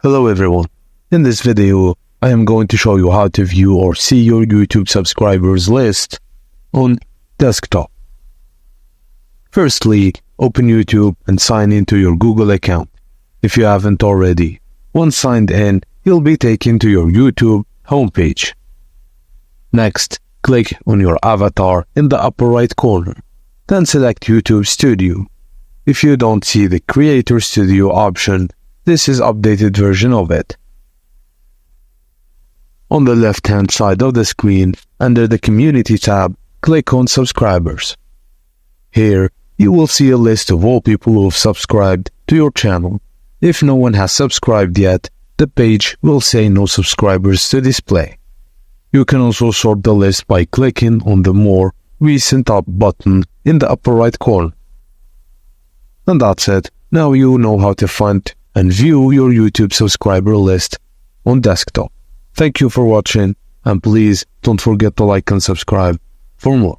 Hello everyone. In this video, I am going to show you how to view or see your YouTube subscribers list on desktop. Firstly, open YouTube and sign into your Google account if you haven't already. Once signed in, you'll be taken to your YouTube homepage. Next, click on your avatar in the upper right corner. Then select YouTube Studio. If you don't see the Creator Studio option, this is updated version of it. On the left-hand side of the screen, under the Community tab, click on Subscribers. Here, you will see a list of all people who have subscribed to your channel. If no one has subscribed yet, the page will say no subscribers to display. You can also sort the list by clicking on the More Recent Up button in the upper right corner. And that's it. Now you know how to find and view your YouTube subscriber list on desktop. Thank you for watching, and please don't forget to like and subscribe for more.